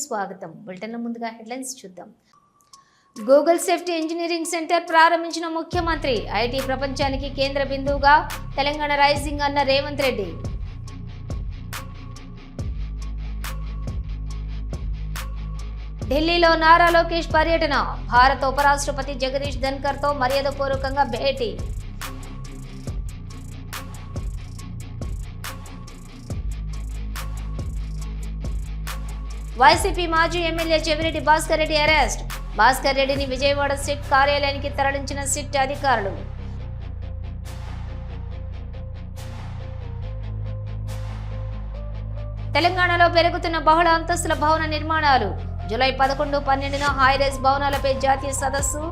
స్వాగతం. బులెటిన్ల ముందుగా హెడ్లైన్స్ చూద్దాం. గూగుల్ సేఫ్టీ ఇంజనీరింగ్ సెంటర్ ప్రారంభించిన ముఖ్యమంత్రి. ఐటీ ప్రపంచానికి కేంద్ర బిందువుగా తెలంగాణ రైజింగ్ అన్న రేవంత్ రెడ్డి. ఢిల్లీలో నారా లోకేష్ పర్యటన. భారత ఉపరాష్ట్రపతి జగదీష్ ధన్కర్తో మర్యాదపూర్వకంగా భేటీ. వైసీపీ మాజీ ఎమ్మెల్యే చెవిరెడ్డి భాస్కర్ రెడ్డి అరెస్ట్. భాస్కర్ రెడ్డిని విజయవాడ సిట్ కార్యాలయానికి తరలించిన సిట్ అధికారులు. తెలంగాణలో పెరుగుతున్న బహుళ అంతస్తుల భవన నిర్మాణాలు. జూలై 11, 12 హైరైజ్ భవనాలపై జాతీయ సదస్సు.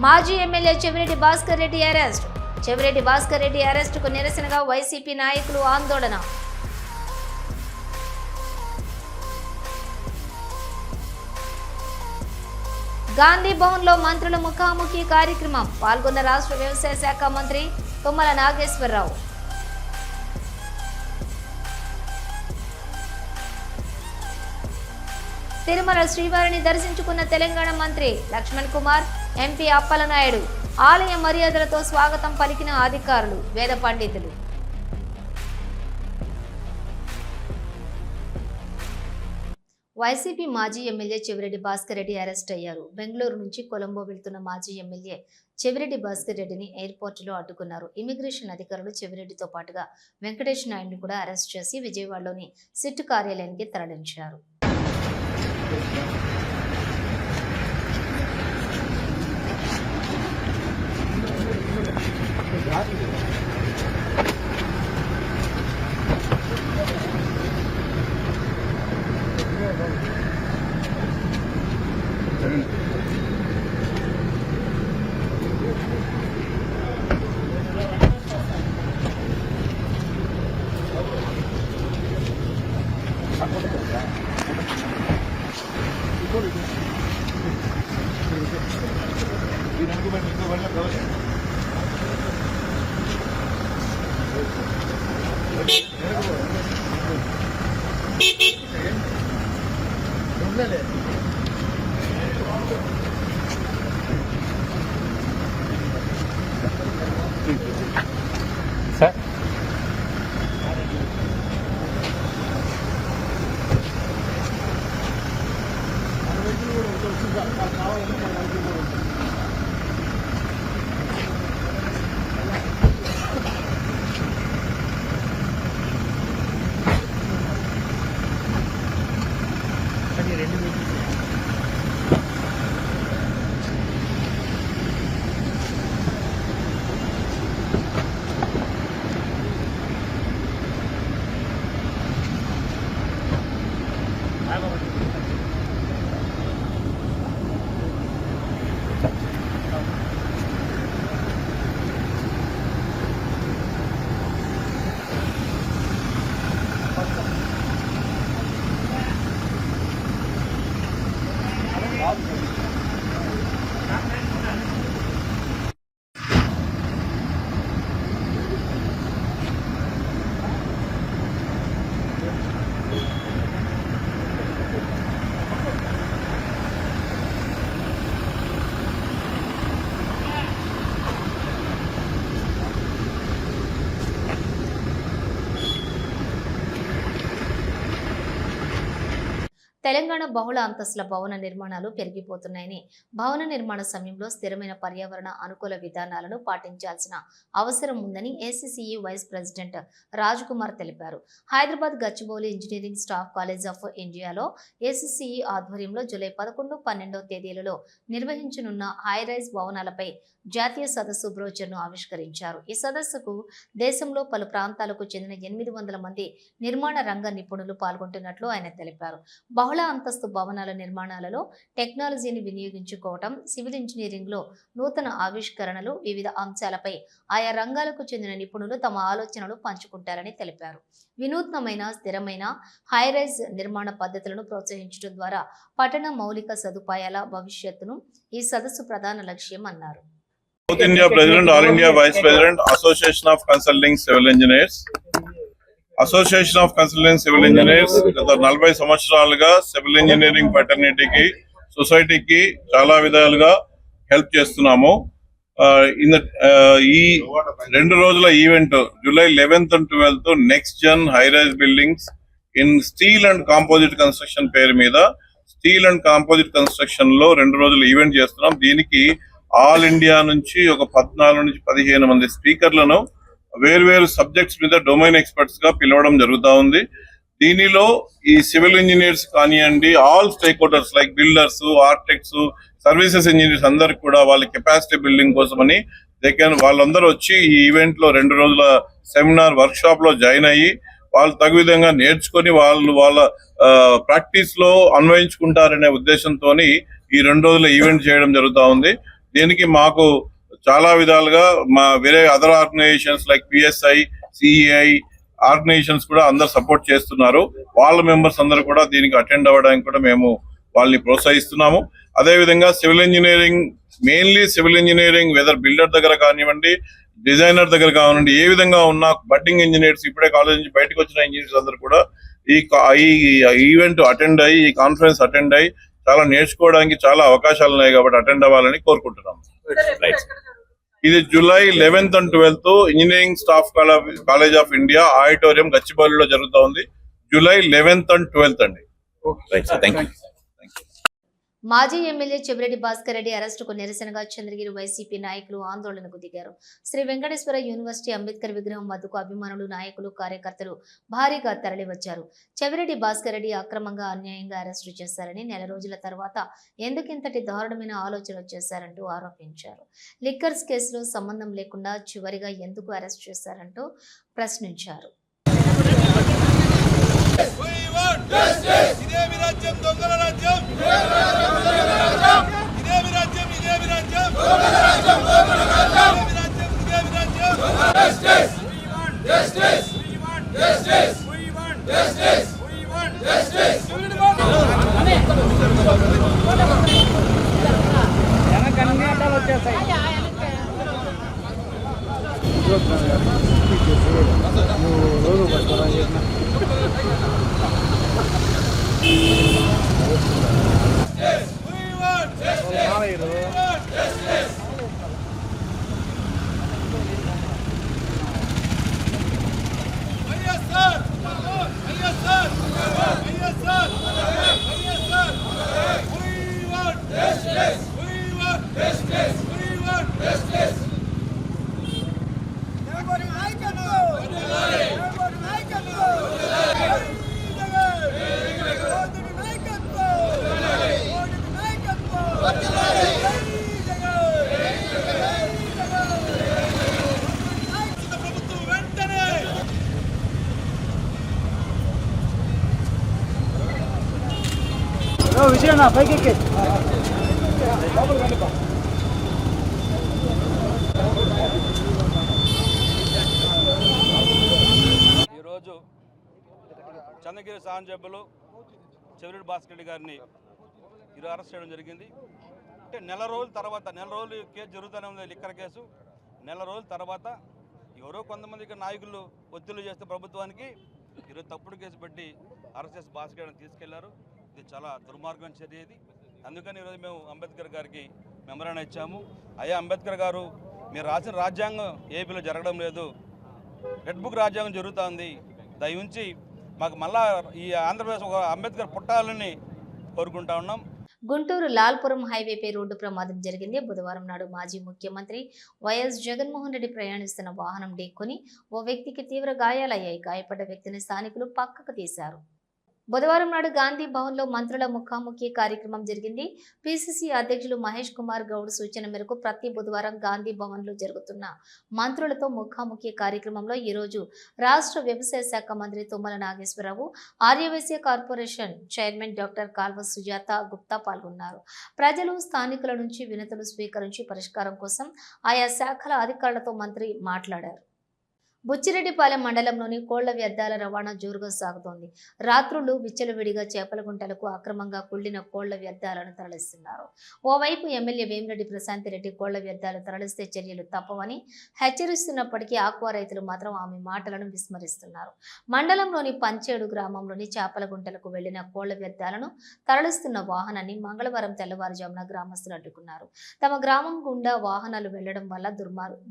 మాజీ ఎమ్మెల్యే చెవిరెడ్డి భాస్కర్ రెడ్డి అరెస్ట్. చెవిరెడ్డి భాస్కర్ రెడ్డి అరెస్టుకు నిరసనగా వైసీపీ నాయకులు ఆందోళన. గాంధీ భవన్లో మంత్రుల ముఖాముఖి కార్యక్రమం. పాల్గొన్న రాష్ట్ర వ్యవసాయ శాఖ మంత్రి తుమ్మల నాగేశ్వరరావు. తిరుమల శ్రీవారిని దర్శించుకున్న తెలంగాణ మంత్రి లక్ష్మణ్ కుమార్, ఎంపీ అప్పలనాయుడు. ఆలయ మర్యాదలతో స్వాగతం పలికిన అధికారులు, వేద పండితులు. వైసీపీ మాజీ ఎమ్మెల్యే చెవిరెడ్డి భాస్కర్ రెడ్డి అరెస్ట్ అయ్యారు. బెంగళూరు నుంచి కొలంబో వెళ్తున్న మాజీ ఎమ్మెల్యే చెవిరెడ్డి భాస్కర్ రెడ్డిని ఎయిర్పోర్టులో అడ్డుకున్నారు. ఇమిగ్రేషన్ అధికారులు చెవిరెడ్డితో పాటుగా వెంకటేష్ నాయుడిని కూడా అరెస్ట్ చేసి విజయవాడలోని సిట్ కార్యాలయానికి తరలించారు. తెలంగాణ బహుళ అంతస్తుల భవన నిర్మాణాలు పెరిగిపోతున్నాయని, భవన నిర్మాణ సమయంలో స్థిరమైన పర్యావరణ అనుకూల విధానాలను పాటించాల్సిన అవసరం ఉందని ఏసీసీఈ వైస్ ప్రెసిడెంట్ రాజ్ కుమార్ తెలిపారు. Hyderabad Gachibowli engineering Staff College of ఇండియాలో ఏసీసీఈ ఆధ్వర్యంలో జూలై 11, 12 తేదీలలో నిర్వహించనున్న హైరైజ్ భవనాలపై జాతీయ సదస్సు బ్రోచర్ను ఆవిష్కరించారు. ఈ సదస్సుకు దేశంలో పలు ప్రాంతాలకు చెందిన 800 మంది నిర్మాణ రంగ నిపుణులు పాల్గొంటున్నట్లు ఆయన తెలిపారు. బహుళ అంతస్తు భవనాల నిర్మాణాలలో టెక్నాలజీని వినియోగించుకోవటం, సివిల్ ఇంజనీరింగ్లో నూతన ఆవిష్కరణలు, వివిధ అంశాలపై ఆయా రంగాలకు చెందిన నిపుణులు తమ ఆలోచనలు పంచుకుంటారని తెలిపారు. వినూత్నమైన, స్థిరమైన హైరైజ్ నిర్మాణ పద్ధతులను ప్రోత్సహించడం ద్వారా పట్టణ మౌలిక సదుపాయాల భవిష్యత్తును ఈ సదస్సు ప్రధాన లక్ష్యం అన్నారు. South India President, All India Vice President, Association of Consulting Civil Engineers. Association of consultant civil engineers గత 40 సంవత్సరాలుగా సివిల్ ఇంజనీరింగ్ ఫ్రెటర్నిటీకి సొసైటీకి చాలా విధాలుగా హెల్ప్ చేస్తున్నాము. ఈ 2 రోజుల event July 11th and 12th next gen high rise buildings in steel and composite construction పేరు మీద స్టీల్ అండ్ కాంపోజిట్ కన్స్ట్రక్షన్ లో 2 రోజులు ఈవెంట్ చేస్తున్నాం. దీనికి ఆల్ ఇండియా నుంచి ఒక 14 నుంచి 15 మంది స్పీకర్లను వేరు సబ్జెక్ట్స్ మీద డొమైన్ ఎక్స్పర్ట్స్ గా పిలవడం జరుగుతూ ఉంది. దీనిలో ఈ సివిల్ ఇంజనీర్స్ కానివ్వండి, all stake holders like builders, architects, services engineers అందరికి కూడా వాళ్ళ కెపాసిటీ బిల్డింగ్ కోసమని వాళ్ళందరూ వచ్చి ఈ ఈవెంట్ లో 2 రోజుల సెమినార్ వర్క్ షాప్ లో జాయిన్ అయ్యి వాళ్ళు తగు విధంగా నేర్చుకొని వాళ్ళ ప్రాక్టీస్ లో అన్వయించుకుంటారనే ఉద్దేశంతో ఈ 2 రోజుల ఈవెంట్ చేయడం జరుగుతూ ఉంది. దీనికి మాకు చాలా విధాలుగా మా వేరే other organisations like PSI, CEI organisations కూడా అందరు సపోర్ట్ చేస్తున్నారు. వాళ్ళ మెంబర్స్ అందరూ కూడా దీనికి అటెండ్ అవ్వడానికి కూడా మేము వాళ్ళని ప్రోత్సహిస్తున్నాము. అదేవిధంగా civil engineering, mainly civil engineering whether builder దగ్గర కానివ్వండి, డిజైనర్ దగ్గర కానివ్వండి, ఏ విధంగా ఉన్న బడ్డింగ్ ఇంజనీర్స్, ఇప్పుడే కాలేజ్ నుంచి బయటకు వచ్చిన ఇంజనీర్స్ అందరూ కూడా ఈ ఈవెంట్ అటెండ్ అయ్యి, ఈ కాన్ఫరెన్స్ అటెండ్ అయ్యి చాలా నేర్చుకోవడానికి చాలా అవకాశాలు ఉన్నాయి కాబట్టి అటెండ్ అవ్వాలని కోరుకుంటున్నాం. ఇది July 11th and 12th Engineering Staff College of India auditorium గచ్చిబౌలిలో జరుగుతూ ఉంది. జూలై 11th and 12th అండి. మాజీ ఎమ్మెల్యే చెవిరెడ్డి భాస్కర్ రెడ్డి అరెస్టుకు నిరసనగా చంద్రగిరి వైసీపీ నాయకులు ఆందోళనకు దిగారు. శ్రీ వెంకటేశ్వర యూనివర్సిటీ అంబేద్కర్ విగ్రహం వద్దకు అభిమానులు, నాయకులు, కార్యకర్తలు భారీగా తరలివచ్చారు. చెవిరెడ్డి భాస్కర్ రెడ్డి అక్రమంగా, అన్యాయంగా అరెస్టు చేశారని, నెల రోజుల తర్వాత ఎందుకింతటి దారుణమైన ఆలోచనలు చేశారంటూ ఆరోపించారు. లిక్కర్స్ కేసులో సంబంధం లేకుండా చివరిగా ఎందుకు అరెస్ట్ చేశారంటూ ప్రశ్నించారు. ఈరోజు చంద్రగిరి శాసనసభ్యులు చెవిరెడ్డి భాస్కర్ రెడ్డి గారిని ఈరోజు అరెస్ట్ చేయడం జరిగింది. అంటే నెల రోజులు కేసు జరుగుతూనే ఉంది. లిక్కర్ కేసు నెల రోజుల తర్వాత ఎవరో కొంతమంది నాయకులు ఒత్తిళ్లు చేస్తే ప్రభుత్వానికి ఈరోజు తప్పుడు కేసు పెట్టి అరెస్ట్ చేసి భాస్కర్ గారిని తీసుకెళ్లారు. ఇది చాలా దుర్మార్గమైన చర్య ఇది. అందుకని ఈరోజు మేము అంబేద్కర్ గారికి మెమరాండం ఇచ్చాము. అయ్యా అంబేద్కర్ గారు, మీరు రాసిన రాజ్యాంగం ఏపీలో జరగడం లేదు, రెడ్ బుక్ రాజ్యాంగం జరుగుతుంది. దయవుంచి మాకు మళ్ళా ఈ ఆంధ్రప్రదేశ్ ఒక అంబేద్కర్ పుట్టాలని కోరుకుంటా ఉన్నాం. గుంటూరు లాల్పురం హైవేపై రోడ్డు ప్రమాదం జరిగింది. బుధవారం నాడు మాజీ ముఖ్యమంత్రి వైఎస్ జగన్మోహన్ రెడ్డి ప్రయాణిస్తున్న వాహనం ఢీకొని ఓ వ్యక్తికి తీవ్ర గాయాలయ్యాయి. గాయపడ్డ వ్యక్తిని స్థానికులు పక్కకు తీశారు. బుధవారం నాడు గాంధీ భవన్ లో మంత్రుల ముఖాముఖి కార్యక్రమం జరిగింది. పిసిసి అధ్యక్షులు మహేష్ కుమార్ గౌడ్ సూచన మేరకు ప్రతి బుధవారం గాంధీ భవన్ లో జరుగుతున్న మంత్రులతో ముఖాముఖి కార్యక్రమంలో ఈ రోజు రాష్ట్ర వ్యవసాయ శాఖ మంత్రి Tummala Nageswararao, Aryavysya corporation chairman doctor Kalva Sujatha Gupta పాల్గొన్నారు. ప్రజలు, స్థానికుల నుంచి వినతులు స్వీకరించి పరిష్కారం కోసం ఆయా శాఖల అధికారులతో మంత్రి మాట్లాడారు. బుచ్చిరెడ్డిపాలెం మండలంలోని కోళ్ల వ్యర్థాల రవాణా జోరుగా సాగుతోంది. రాత్రులు విచ్చలవిడిగా చేపల గుంటలకు అక్రమంగా కుళ్లిన కోళ్ల వ్యర్థాలను తరలిస్తున్నారు. ఓవైపు ఎమ్మెల్యే వేమిరెడ్డి ప్రశాంతిరెడ్డి కోళ్ల వ్యర్థాలు తరలిస్తే చర్యలు తప్పవని హెచ్చరిస్తున్నప్పటికీ ఆక్వా రైతులు మాత్రం ఆమె మాటలను విస్మరిస్తున్నారు. మండలంలోని పంచేడు గ్రామంలోని చేపల గుంటలకు వెళ్లిన కోళ్ల వ్యర్థాలను తరలిస్తున్న వాహనాన్ని మంగళవారం తెల్లవారుజామున గ్రామస్తులు అడ్డుకున్నారు. తమ గ్రామం గుండా వాహనాలు వెళ్లడం వల్ల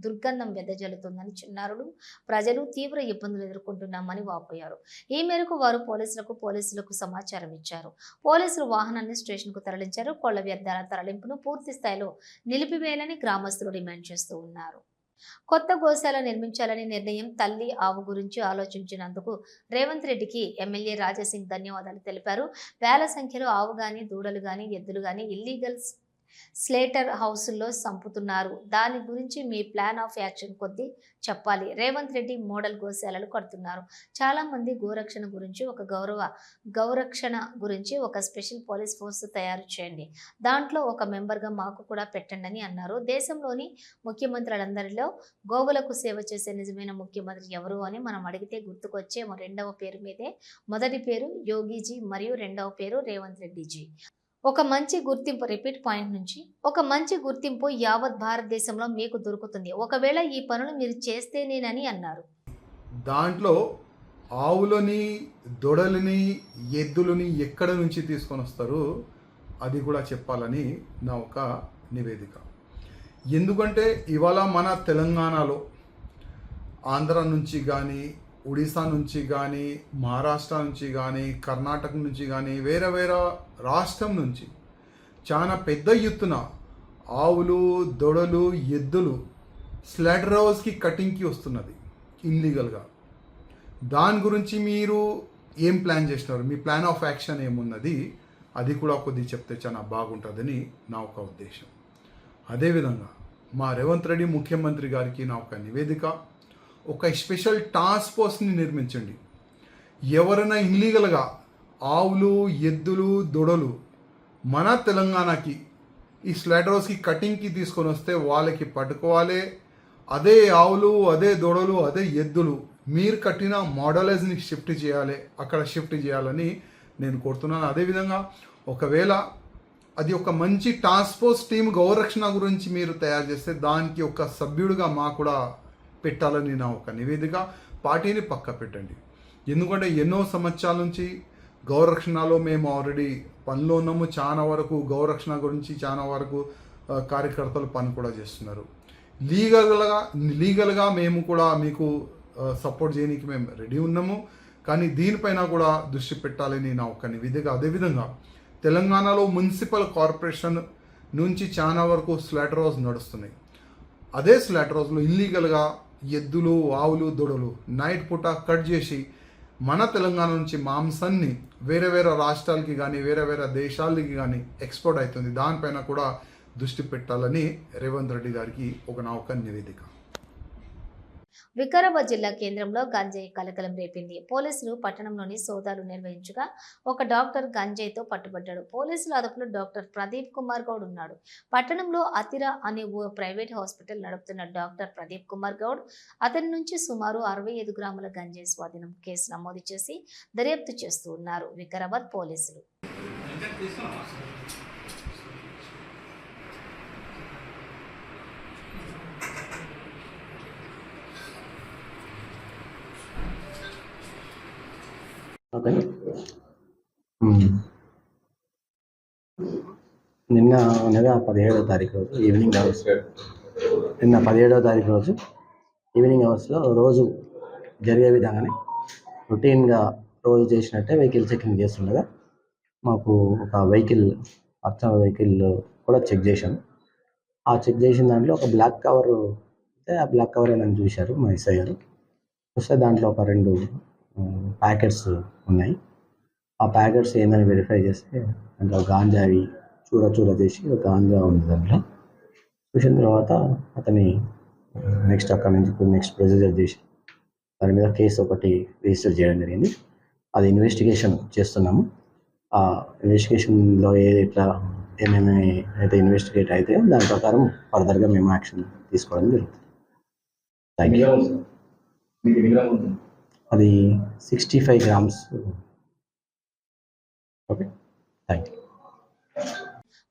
దుర్గంధం వెదజల్లుతుందని చిన్నారులు ప్రజలు తీవ్ర ఇబ్బందులు ఎదుర్కొంటున్నామని వాపోయారు. ఈ మేరకు వారు పోలీసులకు సమాచారం ఇచ్చారు. పోలీసులు వాహనాన్ని స్టేషన్ కు తరలించారు. కోళ్ల వ్యర్థాల తరలింపును పూర్తి స్థాయిలో నిలిపివేయాలని గ్రామస్తులు డిమాండ్ చేస్తూ ఉన్నారు. కొత్త గోశాల నిర్మించాలని నిర్ణయం తల్లి ఆవు గురించి ఆలోచించినందుకు రేవంత్ రెడ్డికి ఎమ్మెల్యే రాజాసింగ్ ధన్యవాదాలు తెలిపారు. వేల సంఖ్యలో ఆవు గాని దూడలు గాని ఎద్దులు గాని ఇల్లీగల్ స్లేటర్ హౌసుల్లో సంపుతున్నారు. దాని గురించి మీ ప్లాన్ ఆఫ్ యాక్షన్ కొద్ది చెప్పాలి. రేవంత్ రెడ్డి మోడల్ గోశాలలు కడుతున్నారు. చాలా మంది గోరక్షణ గురించి ఒక స్పెషల్ పోలీస్ ఫోర్స్ తయారు చేయండి. దాంట్లో ఒక మెంబర్గా మాకు కూడా పెట్టండి అని అన్నారు. దేశంలోని ముఖ్యమంత్రులందరిలో గోవులకు సేవ చేసే నిజమైన ముఖ్యమంత్రి ఎవరు అని మనం అడిగితే గుర్తుకొచ్చే రెండవ పేరు మీదే. మొదటి పేరు యోగిజీ మరియు రెండవ పేరు రేవంత్ రెడ్డిజీ. ఒక మంచి గుర్తింపు యావత్ భారతదేశంలో మీకు దొరుకుతుంది. ఒకవేళ ఈ పనులు మీరు చేస్తేనేనని అన్నారు. దాంట్లో ఆవులని దొడలని ఎద్దులని ఎక్కడ నుంచి తీసుకొని వస్తారు అది కూడా చెప్పాలని నా ఒక నివేదిక. ఎందుకంటే ఇవాళ మన తెలంగాణలో ఆంధ్ర నుంచి కానీ ఒడిశా నుంచి కానీ మహారాష్ట్ర నుంచి కానీ కర్ణాటక నుంచి కానీ వేరే రాష్ట్రం నుంచి చాలా పెద్ద ఎత్తున ఆవులు దొడలు ఎద్దులు స్లాటర్ హౌస్కి కటింగ్కి వస్తున్నది ఇల్లీగల్గా. దాని గురించి మీరు ఏం ప్లాన్ చేస్తున్నారు, మీ ప్లాన్ ఆఫ్ యాక్షన్ ఏమున్నది అది కూడా కొద్దిగా చెప్తే చాలా బాగుంటుందని నా ఒక ఉద్దేశం. అదేవిధంగా మా రేవంత్ రెడ్డి ముఖ్యమంత్రి గారికి నా ఒక నివేదిక, ఒక స్పెషల్ టాస్క్ ఫోర్స్ని నిర్మించండి. ఎవరైనా ఇల్లీగల్గా ఆవులు ఎద్దులు దొడలు మన తెలంగాణకి ఈ స్లాటర్ హౌస్కి కటింగ్కి తీసుకొని వస్తే వాళ్ళకి పట్టుకోవాలి. అదే ఆవులు అదే దొడలు అదే ఎద్దులు మీరు కట్టిన మోడలైజ్ని అక్కడ షిఫ్ట్ చేయాలని నేను కోరుతున్నాను. అదేవిధంగా ఒకవేళ అది ఒక మంచి టాస్క్ ఫోర్స్ టీం గౌరక్షణ గురించి మీరు తయారు చేస్తే దానికి ఒక సభ్యుడిగా మా కూడా పెట్టాలని నా ఒక నివేదిక. పార్టీని పక్క పెట్టండి. ఎందుకంటే ఎన్నో సంవత్సరాల నుంచి గౌరక్షణలో మేము ఆల్రెడీ పనిలో ఉన్నాము. చాలా వరకు గౌరక్షణ గురించి చాలా వరకు కార్యకర్తలు పని కూడా చేస్తున్నారు. లీగల్గా మేము కూడా మీకు సపోర్ట్ చేయడానికి మేము రెడీ ఉన్నాము. కానీ దీనిపైన కూడా దృష్టి పెట్టాలని నా ఒక నివేదిక. అదేవిధంగా తెలంగాణలో మున్సిపల్ కార్పొరేషన్ నుంచి చాలా వరకు స్లాటర్ హౌస్ నడుస్తున్నాయి. అదే స్లాటర్ హౌస్లో ఇల్లీగల్గా ఎద్దులు ఆవులు దొడలు నైట్ పూట కట్ చేసి మన తెలంగాణ నుంచి మాంసాన్ని వేరే రాష్ట్రాలకి కానీ వేరే దేశాలకి కానీ ఎక్స్పోర్ట్ అవుతుంది. దానిపైన కూడా దృష్టి పెట్టాలని రేవంత్ రెడ్డి గారికి నా ఒక నివేదిక. వికారాబాద్ జిల్లా కేంద్రంలో గంజాయి కలకలం రేపింది. పోలీసులు పట్టణంలోని సోదాలు నిర్వహించగా ఒక డాక్టర్ గంజాయితో పట్టుబడ్డాడు. పోలీసుల అదుపులో డాక్టర్ ప్రదీప్ కుమార్ గౌడ్ ఉన్నాడు. పట్టణంలో అతిరా అనే ఓ ప్రైవేట్ హాస్పిటల్ నడుపుతున్న డాక్టర్ ప్రదీప్ కుమార్ గౌడ్ అతని నుంచి సుమారు 65 గ్రాముల గంజాయి స్వాధీనం కేసు నమోదు చేసి దర్యాప్తు చేస్తూ ఉన్నారు వికారాబాద్ పోలీసులు. ఓకే, నిన్న అనగా 17వ తారీఖు రోజు ఈవినింగ్ అవర్స్లో రోజు జరిగే విధంగానే రొటీన్గా రోజు చేసినట్టే వెహికల్ చెకింగ్ చేస్తుండగా మాకు ఒక వెహికల్ కూడా చెక్ చేశాము. ఆ చెక్ చేసిన దాంట్లో ఒక బ్లాక్ కవర్ అయితే ఆ బ్లాక్ కవర్ ఏమని చూశారు మా ఎస్ఐ గారు. చూస్తే దాంట్లో ఒక 2 ప్యాకెట్స్ ఉన్నాయి. ఆ ప్యాకెట్స్ ఏందని వెరిఫై చేస్తే దాంట్లో గాంజావి చూర చేసి ఒక గాంజా ఉంది. దాంట్లో చూసిన తర్వాత అతని అక్కడి నుంచి నెక్స్ట్ ప్రొసీజర్ చేసి దాని మీద కేసు ఒకటి రిజిస్టర్ చేయడం జరిగింది. అది ఇన్వెస్టిగేషన్ చేస్తున్నాము. ఆ ఇన్వెస్టిగేషన్లో ఏమేమి అయితే ఇన్వెస్టిగేట్ అయితే దాని ప్రకారం ఫర్దర్గా మేము యాక్షన్ తీసుకోవడం జరుగుతుంది. Thank you. అది 65 grams. Okay, thank you.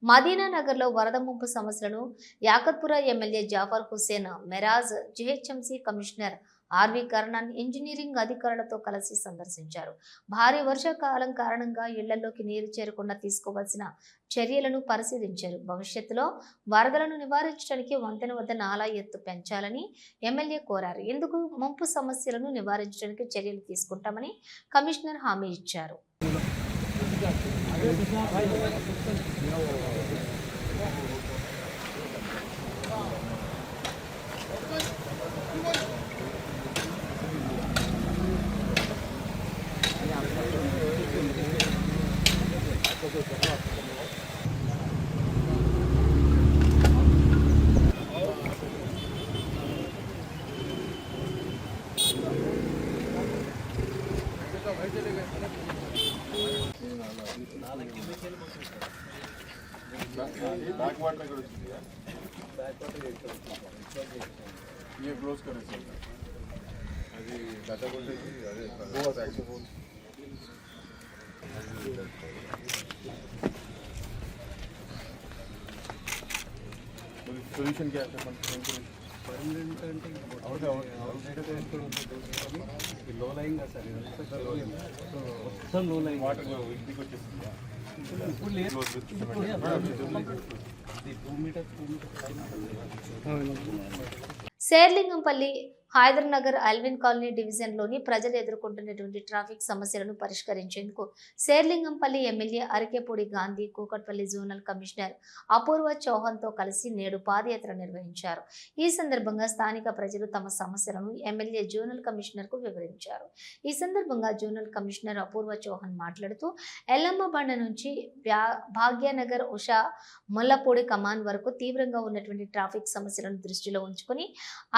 Madina నగర్లో వరద ముంపు సమస్యలను Yakutpura MLA Jafar Hussain Meraj GHMC commissioner RV Karnan engineering అధికారులతో కలిసి సందర్శించారు. భారీ వర్షాకాలం కారణంగా ఇళ్లలోకి నీరు చేరకుండా తీసుకోవాల్సిన చర్యలను పరిశీలించారు. భవిష్యత్తులో వరదలను నివారించడానికి వంతెన వద్ద నాలా ఎత్తు పెంచాలని ఎమ్మెల్యే కోరారు. ఇందుకు ముంపు సమస్యలను నివారించడానికి చర్యలు తీసుకుంటామని కమిషనర్ హామీ ఇచ్చారు. ये क्लोज करें सर అది డేటా కొట్టేసి అదే గోవా సాక్సోఫోన్ సొల్యూషన్ क्या है परमानेंट అంటే అవును లో లైన్ గా sir sir low line water ఇంటికి వచ్చేసింది ఇప్పుడు లేదు 2 meter Serilingampally Hyder Nagar Allwyn colony డివిజన్లోని ప్రజలు ఎదుర్కొంటున్నటువంటి ట్రాఫిక్ సమస్యలను పరిష్కరించేందుకు Serilingampally MLA Arekapudi Gandhi Kukatpally zonal commissioner Apoorva చౌహాన్తో కలిసి నేడు పాదయాత్ర నిర్వహించారు. ఈ సందర్భంగా స్థానిక ప్రజలు తమ సమస్యలను ఎమ్మెల్యే జోనల్ కమిషనర్కు వివరించారు. ఈ సందర్భంగా జోనల్ కమిషనర్ అపూర్వ చౌహాన్ మాట్లాడుతూ ఎల్లమ్మ బండ నుంచి భాగ్యనగర్ ఉషా ముల్లపూడి కమాన్ వరకు తీవ్రంగా ఉన్నటువంటి ట్రాఫిక్ సమస్యలను దృష్టిలో ఉంచుకొని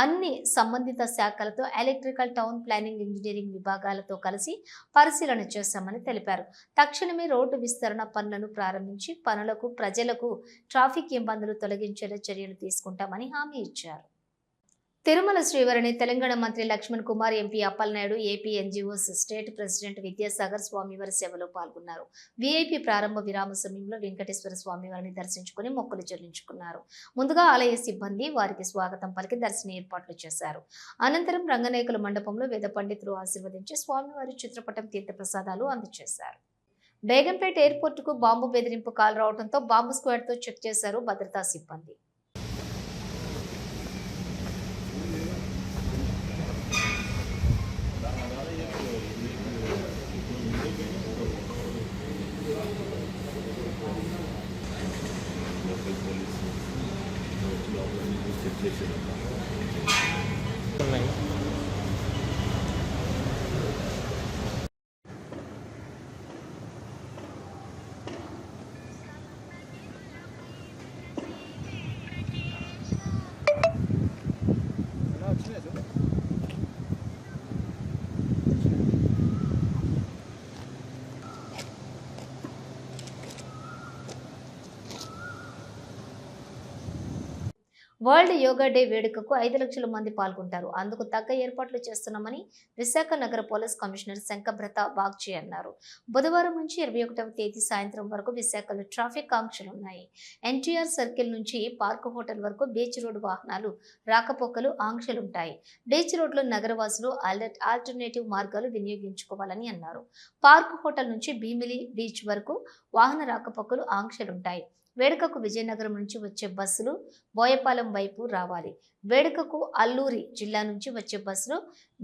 అన్ని సంబంధిత శాఖలతో ఎలక్ట్రికల్, టౌన్ ప్లానింగ్, ఇంజనీరింగ్ విభాగాలతో కలిసి పరిశీలన చేశామని తెలిపారు. తక్షణమే రోడ్డు విస్తరణ పనులను ప్రారంభించి పనులకు ప్రజలకు ట్రాఫిక్ ఇబ్బందులు తొలగించేలా చర్యలు తీసుకుంటామని హామీ ఇచ్చారు. తిరుమల శ్రీవారిని తెలంగాణ మంత్రి Laxman Kumar, MP Appalanaidu, AP NGOs state president Vidyasagar స్వామివారి సేవలో పాల్గొన్నారు. వీఐపీ ప్రారంభ విరామ సమయంలో వెంకటేశ్వర స్వామివారిని దర్శించుకుని మొక్కులు చెల్లించుకున్నారు. ముందుగా ఆలయ సిబ్బంది వారికి స్వాగతం పలికి దర్శన ఏర్పాట్లు చేశారు. అనంతరం రంగనాయకుల మండపంలో వేద పండితులు ఆశీర్వదించి స్వామివారి చిత్రపటం, తీర్థప్రసాదాలు అందజేశారు. బేగంపేట ఎయిర్పోర్టుకు బాంబు బెదిరింపు కాల్ రావడంతో బాంబు స్క్వాడ్తో చెక్ చేశారు భద్రతా సిబ్బంది. వరల్డ్ యోగా డే వేడుకకు 5 లక్షల మంది పాల్గొంటారు. అందుకు తగ్గ ఏర్పాట్లు చేస్తున్నామని విశాఖ నగర పోలీస్ కమిషనర్ శంకబ్రత బాగ్చి అన్నారు. బుధవారం నుంచి 21వ తేదీ సాయంత్రం వరకు విశాఖలో ట్రాఫిక్ ఆంక్షలున్నాయి. ఎన్టీఆర్ సర్కిల్ నుంచి పార్క్ హోటల్ వరకు బీచ్ రోడ్ వాహనాలు రాకపోకలు ఆంక్షలుంటాయి. బీచ్ రోడ్లో నగరవాసులు ఆల్టర్నేటివ్ మార్గాలు వినియోగించుకోవాలని అన్నారు. పార్క్ హోటల్ నుంచి భీమిలి బీచ్ వరకు వాహన రాకపోకలు ఆంక్షలుంటాయి. వేడుకకు విజయనగరం నుంచి వచ్చే బస్సులు బోయపాలెం వైపు రావాలి. వేడుకకు అల్లూరి జిల్లా నుంచి వచ్చే బస్సులు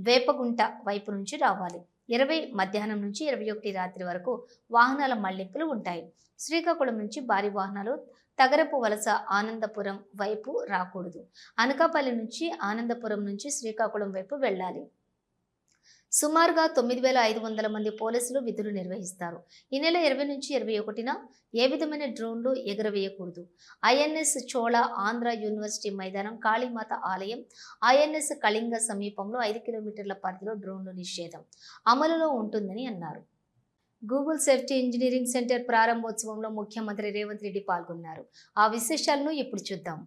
వేపగుంట వైపు నుంచి రావాలి. 20 మధ్యాహ్నం నుంచి 21 రాత్రి వరకు వాహనాల మళ్లింపులు ఉంటాయి. శ్రీకాకుళం నుంచి భారీ వాహనాలు తగరపు వలస ఆనందపురం వైపు రాకూడదు. అనకాపల్లి నుంచి ఆనందపురం నుంచి శ్రీకాకుళం వైపు వెళ్ళాలి. సుమారుగా 9,500 మంది పోలీసులు విధులు నిర్వహిస్తారు. ఈ నెల 20 నుంచి 21న ఏ విధమైన డ్రోన్లు ఎగరవేయకూడదు. ఐఎన్ఎస్ చోళ ఆంధ్ర యూనివర్సిటీ మైదానం, కాళీమాత ఆలయం, ఐఎన్ఎస్ కళింగ సమీపంలో 5 కిలోమీటర్ల పరిధిలో డ్రోన్లు నిషేధం అమలులో ఉంటుందని అన్నారు. గూగుల్ సేఫ్టీ ఇంజనీరింగ్ సెంటర్ ప్రారంభోత్సవంలో ముఖ్యమంత్రి రేవంత్ రెడ్డి పాల్గొన్నారు. ఆ విశేషాలను ఇప్పుడు చూద్దాం.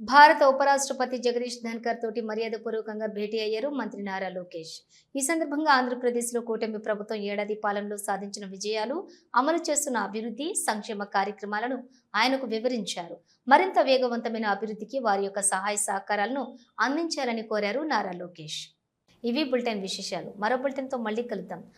భారత ఉపరాష్ట్రపతి జగదీష్ ధన్కర్ తోటి మర్యాదపూర్వకంగా భేటీ అయ్యారు మంత్రి నారా లోకేష్. ఈ సందర్భంగా ఆంధ్రప్రదేశ్లో కూటమి ప్రభుత్వం ఏడాది పాలనలో సాధించిన విజయాలు, అమలు చేస్తున్న అభివృద్ధి సంక్షేమ కార్యక్రమాలను ఆయనకు వివరించారు. మరింత వేగవంతమైన అభివృద్ధికి వారి యొక్క సహాయ సహకారాలను అందించాలని కోరారు నారా లోకేష్. ఇవి బులెటిన్ విశేషాలు. మరో బులెటిన్తో మళ్ళీ కలుద్దాం.